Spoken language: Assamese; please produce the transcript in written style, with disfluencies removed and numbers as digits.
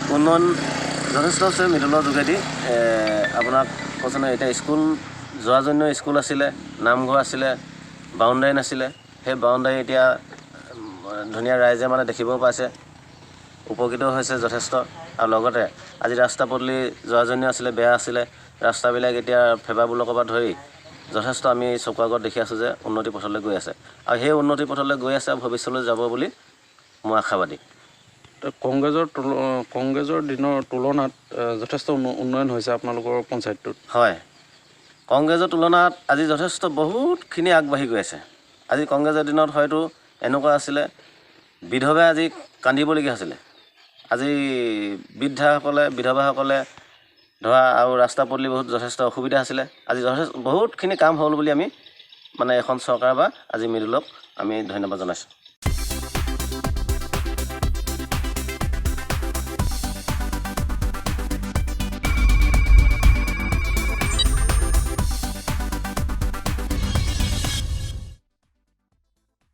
উন্নয়ন যথেষ্ট আছে মৃদুলৰ যোগেদি আপোনাক কৈছে নহয় এতিয়া স্কুল যোৱাৰ জন্য স্কুল আছিলে নামঘৰ আছিলে বাউণ্ডাৰী নাছিলে সেই বাউণ্ডাৰী এতিয়া ধুনীয়া ৰাইজে মানে দেখিবও পাইছে উপকৃত হৈছে যথেষ্ট আৰু লগতে আজি ৰাস্তা পদূলি যোৱাৰ জন্য আছিলে বেয়া আছিলে ৰাস্তাবিলাক এতিয়া ফেবা ব্লকৰ পৰা ধৰি যথেষ্ট আমি চকুৰ আগত দেখি আছোঁ যে উন্নতি পথলৈ গৈ আছে আৰু সেই উন্নতি পথলৈ গৈ আছে আৰু ভৱিষ্যতলৈ যাব বুলি মই আশাবাদী কংগ্ৰেছৰ দিনৰ তুলনাত যথেষ্ট উন্নয়ন হৈছে আপোনালোকৰ পঞ্চায়তটোত হয় কংগ্ৰেছৰ তুলনাত আজি যথেষ্ট বহুতখিনি আগবাঢ়ি গৈ আছে আজি কংগ্ৰেছৰ দিনত হয়তো এনেকুৱা আছিলে বিধৱাই আজি কান্দিবলগীয়া হৈছিলে আজি বৃদ্ধাসকলে বিধৱাসকলে ধৰা আৰু ৰাস্তা পদূলি বহুত যথেষ্ট অসুবিধা আছিলে আজি যথেষ্ট বহুতখিনি কাম হ'ল বুলি আমি মানে এখন চৰকাৰ বা আজি মৃদুলক আমি ধন্যবাদ জনাইছোঁ